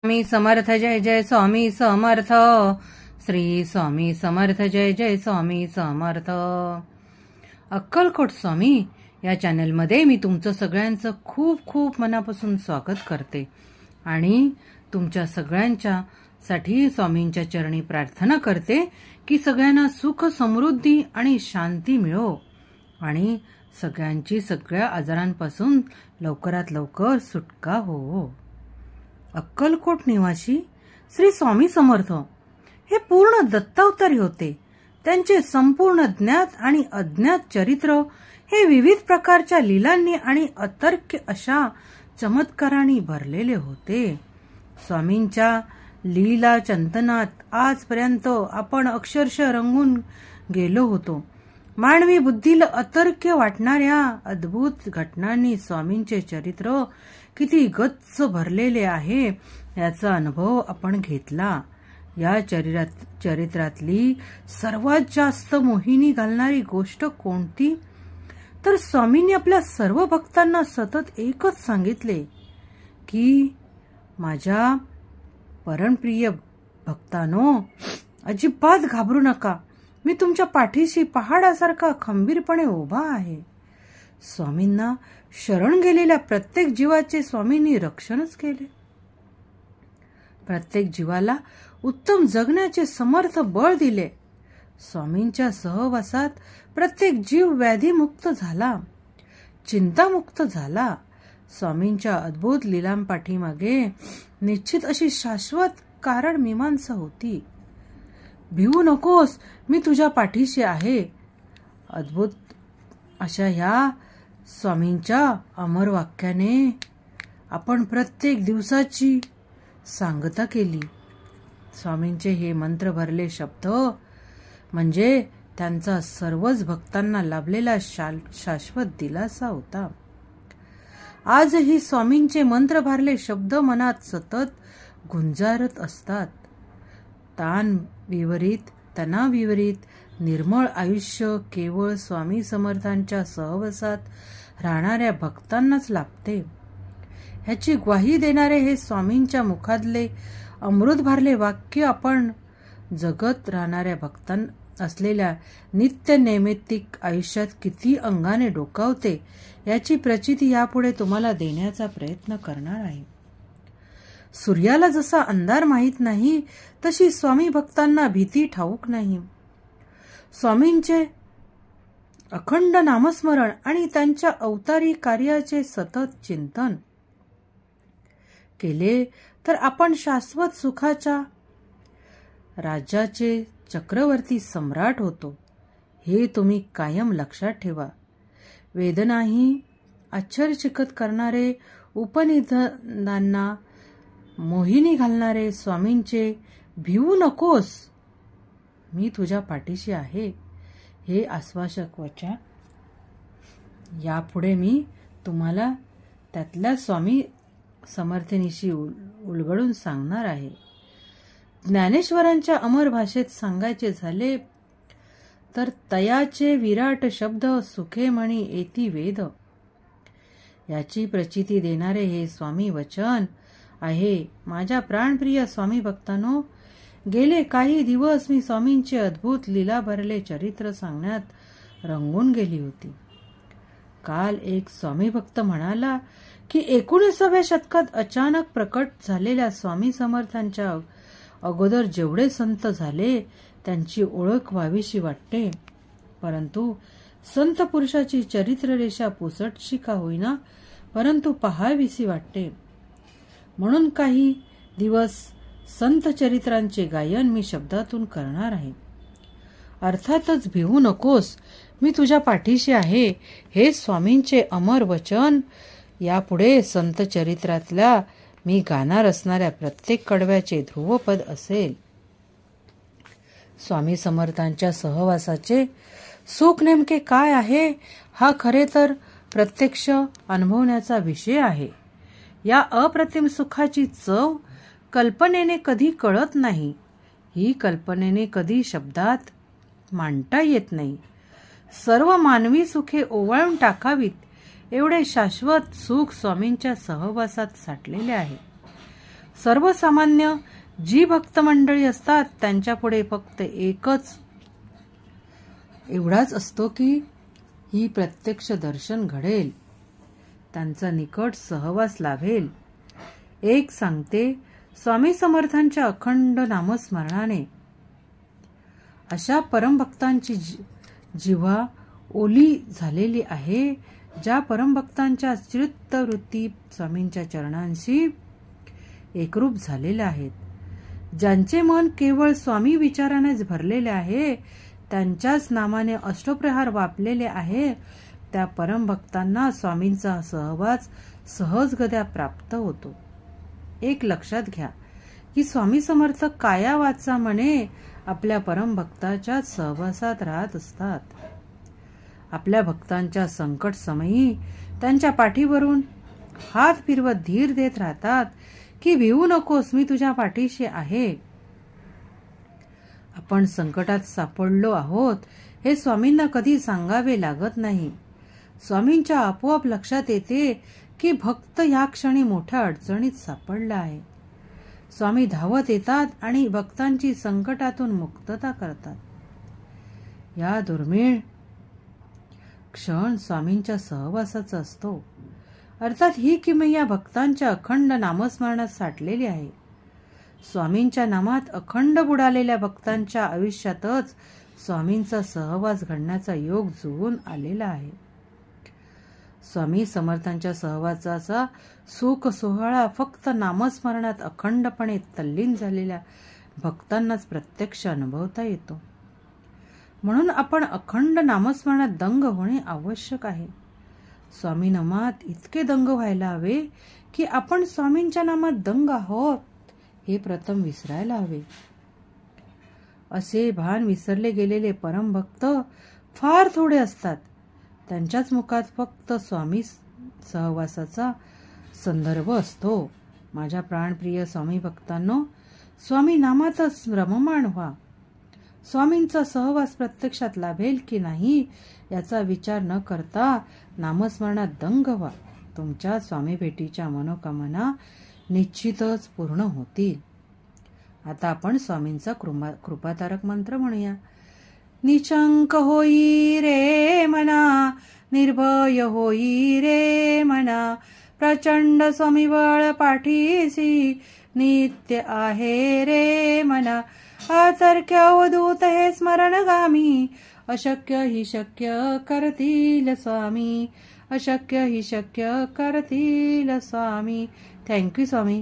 स्वामी समर्थ जय जय स्वामी समर्थ। श्री स्वामी समर्थ जय जय स्वामी समर्थ। अक्कलकोट स्वामी या चॅनलमध्ये मी तुमचं सगळ्यांचं खूप खूप मनापासून स्वागत करते आणि तुमच्या सगळ्यांच्या साठी स्वामींच्या चरणी प्रार्थना करते की सगळ्यांना सुख समृद्धी आणि शांती मिळो आणि सगळ्यांची सगळ्या आजारांपासून लवकरात लवकर सुटका हो। अक्कलकोट निवासी श्री स्वामी समर्थ हे पूर्ण दत्तावतारी होते। त्यांचे संपूर्ण ज्ञात आणि अज्ञात चरित्र हे विविध प्रकारच्या लीलांनी आणि अतर्क्य अशा चमत्कारांनी भरलेले होते। स्वामींच्या लीला चिंतनात आजपर्यंत आपण अक्षरशः रंगून गेलो होतो। मानवी बुद्धीला अतर्क्य वाटणाऱ्या अद्भुत घटनांनी स्वामींचे चरित्र किती गच्च भरलेले आहे याचा अनुभव आपण घेतला। या चरित्रातली सर्वात जास्त मोहिनी घालणारी गोष्ट कोणती तर स्वामींनी आपल्या सर्व भक्तांना सतत एकच सांगितले की माझ्या परमप्रिय भक्तांनो, अजिबात घाबरू नका, मी तुमच्या पाठीशी पहाडासारखा खंबीरपणे उभा आहे। स्वामींना शरण गेलेल्या प्रत्येक जीवाचे स्वामींनी रक्षणच केले। प्रत्येक जीवाला उत्तम जगण्याचे समर्थ बळ दिले। स्वामींच्या सहवासात प्रत्येक जीव व्याधीमुक्त झाला, चिंतामुक्त झाला। स्वामींच्या अद्भुत लीलांपाठीमागे निश्चित अशी शाश्वत कारण मीमांसा होती। भिवू नकोस, मी तुझ्या पाठीशी आहे। अद्भुत अशा ह्या स्वामींच्या अमर वाक्याने आपण प्रत्येक दिवसाची सांगता केली। स्वामींचे हे मंत्र भरले शब्द म्हणजे त्यांचा सर्वच भक्तांना लाभलेला शाश्वत दिलासा होता। आजही स्वामींचे मंत्र भरले शब्द मनात सतत गुंजारत असतात। ताण विवरित, तणाव विवरित निर्मळ आयुष्य केवळ स्वामी समर्थांच्या सहवासात राहणाऱ्या भक्तांनाच लाभते। ह्याची ग्वाही देणारे हे स्वामींच्या मुखातले अमृत भरले वाक्य आपण जगत राहणाऱ्या भक्तांना असलेल्या नित्य नैमित्तिक आयुष्यात किती अंगाने डोकावते याची प्रचिती यापुढे तुम्हाला देण्याचा प्रयत्न करणार आहे। सूर्याला जसा अंधार माहीत नाही तशी स्वामी भक्तांना भीती ठाऊक नाही। स्वामींचे अखंड नामस्मरण आणि त्यांच्या अवतारी कार्याचे सतत चिंतन केले तर आपण शाश्वत सुखाच्या राज्याचे चक्रवर्ती सम्राट होतो, हे तुम्ही कायम लक्षात ठेवा। वेदनाही आश्चर्यचकित करणारे, उपनिषदांना मोहिनी घालणारे स्वामींचे भिवू नकोस, मी तुझ्या पाठीशी आहे हे आश्वासक वचन यापुढे मी तुम्हाला त्यातल्या स्वामी समर्थनिशी उलगडून सांगणार आहे। ज्ञानेश्वरांच्या अमर भाषेत सांगायचे झाले तर तयाचे विराट शब्द सुखे म्हणी एती वेद याची प्रचिती देणारे हे स्वामी वचन आहे। माझ्या प्राणप्रिय स्वामी भक्तांनो, गेले काही दिवस मी स्वामींचे अद्भुत लीला भरले चरित्र सांगण्यात रंगून गेली होती। काल एक स्वामी भक्त म्हणाला की 19व्या शतकात अचानक प्रकट झालेल्या स्वामी समर्थांच्या अगोदर जेवढे संत झाले त्यांची ओळख व्हावीशी वाटते, परंतु संत पुरुषाची चरित्ररेषा पुसटशी का होईना परंतु पहावीशी वाटते। म्हणून काही दिवस संत चरित्रांचे गायन मी शब्दातून करणार आहे। अर्थातच भिवू नकोस, मी तुझ्या पाठीशी आहे हे स्वामींचे अमर वचन यापुढे संत चरित्रातल्या मी गाणार असणाऱ्या प्रत्येक कडव्याचे ध्रुवपद असेल। स्वामी समर्थांच्या सहवासाचे सुख नेमके काय आहे हा खरे तर प्रत्यक्ष अनुभवण्याचा विषय आहे। या अप्रतिम सुखाची चव कल्पनेने कधी कळत नाही, ही कल्पनेने कधी शब्दात मांडता येत नाही। सर्व मानवी सुखे ओवाळून टाकावीत एवढे शाश्वत सुख स्वामींच्या सहवासात साठलेले आहे। सर्वसामान्य जी भक्त मंडळी असतात त्यांच्यापुढे फक्त एकच एवढाच असतो की ही प्रत्यक्ष दर्शन घडेल, त्यांचा निकट सहवास लाभेल. एक सांगते, स्वामी समर्थांच्या अखंड नामस्मरणाने अशा परमभक्तांची जिव्हा ओली झालेली आहे, ज्या परमभक्तांच्या चित्तवृत्ती स्वामींच्या चरणांशी एकरूप झालेल्या आहेत, ज्यांचे मन केवळ स्वामी विचारानेच भरलेले आहे, त्यांच्याच नामाने अष्टप्रहार वापलेले आहे, त्या परमभक्तांना स्वामींचा सहवास सहजगत्या प्राप्त होतो. एक लक्षात घ्या की स्वामी समर्थ काया वाचा मने आपल्या परमभक्ताच्या सहवासात राहत असतात. आपल्या भक्तांच्या संकट समयी त्यांच्या पाठीवरून हात फिरवत धीर देत राहतात की भिवू नकोस, मी तुझ्या पाठीशी आहे. आपण संकटात सापडलो आहोत हे स्वामींना कधी सांगावे लागत नाही. स्वामींच्या आपोआप लक्षात येते की भक्त ह्या क्षणी मोठ्या अडचणीत सापडला आहे. स्वामी धावत येतात आणि भक्तांची संकटातून मुक्तता करतात. या दुर्मिळ क्षण स्वामींच्या सहवासाचा असतो. अर्थात ही किमया भक्तांच्या अखंड नामस्मरणात साठलेली आहे. स्वामींच्या नामात अखंड बुडालेल्या भक्तांच्या आयुष्यातच स्वामींचा सहवास घडण्याचा योग जुळून आलेला आहे. स्वामी समर्थांच्या सहवासाचा सुख सोहळा फक्त नामस्मरणात अखंडपणे तल्लीन झालेल्या भक्तांनाच प्रत्यक्ष अनुभवता येतो. म्हणून आपण अखंड नामस्मरणात दंग होणे आवश्यक आहे. स्वामी नामात इतके दंग व्हायला हवे की आपण स्वामींच्या नामात दंग आहोत हे प्रथम विसरायला हवे. असे भान विसरले गेलेले परमभक्त फार थोडे असतात. त्यांच्याच मुखात फक्त स्वामी सहवासाचा संदर्भ असतो. माझ्या प्राणप्रिय स्वामी भक्तांनो, स्वामी नामातच रममाण व्हा. स्वामींचा सहवास प्रत्यक्षात लाभेल की नाही याचा विचार न करता नामस्मरणात दंग व्हा. तुमच्या स्वामी भेटीच्या मनोकामना निश्चितच पूर्ण होतील. आता आपण स्वामींचा कृपातारक मंत्र म्हणूया. निशंक होई रे मना, निर्भय होई रे मना, प्रचंड स्वामीबळ पाठीसी नित्य आहे रे मना. आतर्क्य अवधूत हे स्मरणगामी, अशक्य ही शक्य करतील स्वामी, अशक्य ही शक्य करतील स्वामी. थँक्यू स्वामी.